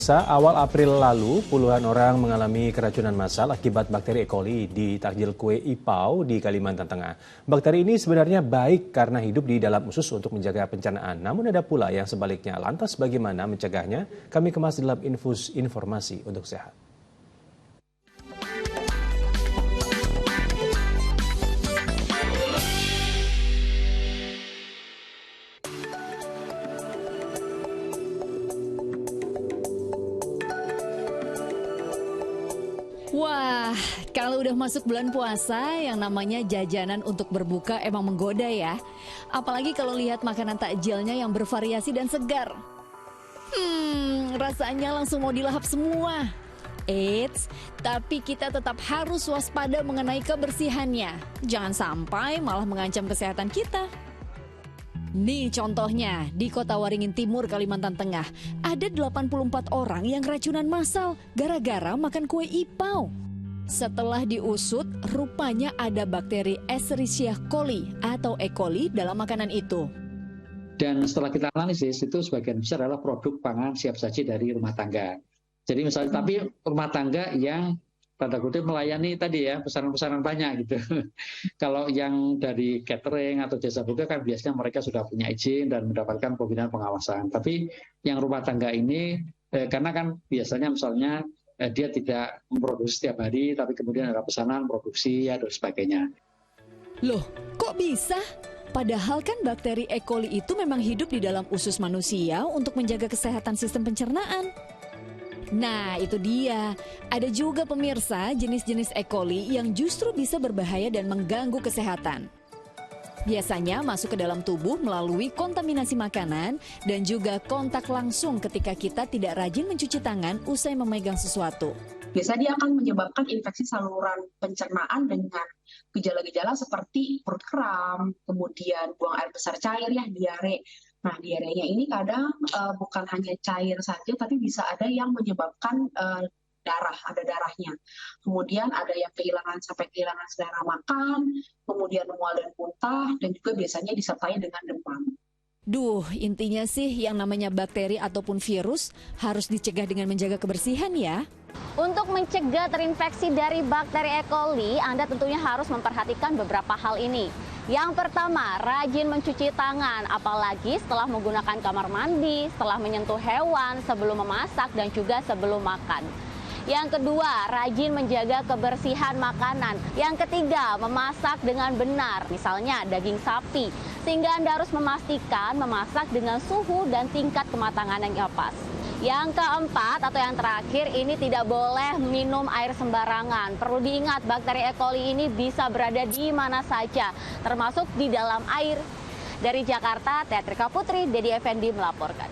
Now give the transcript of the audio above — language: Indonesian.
Awal April lalu, puluhan orang mengalami keracunan massal akibat bakteri E. coli di takjil kue ipau di Kalimantan Tengah. Bakteri ini sebenarnya baik karena hidup di dalam usus untuk menjaga pencernaan. Namun ada pula yang sebaliknya. Lantas bagaimana mencegahnya? Kami kemas dalam infus informasi untuk sehat. Wah, kalau udah masuk bulan puasa, yang namanya jajanan untuk berbuka emang menggoda ya. Apalagi kalau lihat makanan takjilnya yang bervariasi dan segar. Rasanya langsung mau dilahap semua. Eits, tapi kita tetap harus waspada mengenai kebersihannya. Jangan sampai malah mengancam kesehatan kita. Nih contohnya, di Kota Waringin Timur, Kalimantan Tengah, ada 84 orang yang keracunan massal gara-gara makan kue ipau. Setelah diusut, rupanya ada bakteri Escherichia coli atau E. coli dalam makanan itu. Dan setelah kita analisis, itu sebagian besar adalah produk pangan siap saji dari rumah tangga. Jadi misalnya, tapi rumah tangga yang tanda kutip melayani tadi ya, pesanan-pesanan banyak gitu. Kalau yang dari catering atau jasa buka kan biasanya mereka sudah punya izin dan mendapatkan pembinaan pengawasan. Tapi yang rumah tangga ini, karena kan biasanya misalnya dia tidak memproduksi setiap hari, tapi kemudian ada pesanan, produksi, dan sebagainya. Loh, kok bisa? Padahal kan bakteri E. coli itu memang hidup di dalam usus manusia untuk menjaga kesehatan sistem pencernaan. Nah, itu dia. Ada juga pemirsa jenis-jenis E. coli yang justru bisa berbahaya dan mengganggu kesehatan. Biasanya masuk ke dalam tubuh melalui kontaminasi makanan dan juga kontak langsung ketika kita tidak rajin mencuci tangan usai memegang sesuatu. Biasanya dia akan menyebabkan infeksi saluran pencernaan dengan gejala-gejala seperti perut kram, kemudian buang air besar cair ya, diare. Nah, diarenya ini kadang bukan hanya cair saja, tapi bisa ada yang menyebabkan darah, ada darahnya. Kemudian ada yang sampai kehilangan selera makan, kemudian mual dan muntah, dan juga biasanya disertai dengan demam. Duh, intinya sih yang namanya bakteri ataupun virus harus dicegah dengan menjaga kebersihan ya. Untuk mencegah terinfeksi dari bakteri E. coli, Anda tentunya harus memperhatikan beberapa hal ini. Yang pertama, rajin mencuci tangan, apalagi setelah menggunakan kamar mandi, setelah menyentuh hewan, sebelum memasak, dan juga sebelum makan. Yang kedua, rajin menjaga kebersihan makanan. Yang ketiga, memasak dengan benar, misalnya daging sapi, sehingga Anda harus memastikan memasak dengan suhu dan tingkat kematangan yang pas. Yang keempat atau yang terakhir, ini tidak boleh minum air sembarangan. Perlu diingat, bakteri E. coli ini bisa berada di mana saja, termasuk di dalam air. Dari Jakarta, Teatrika Putri, Dedi Effendi melaporkan.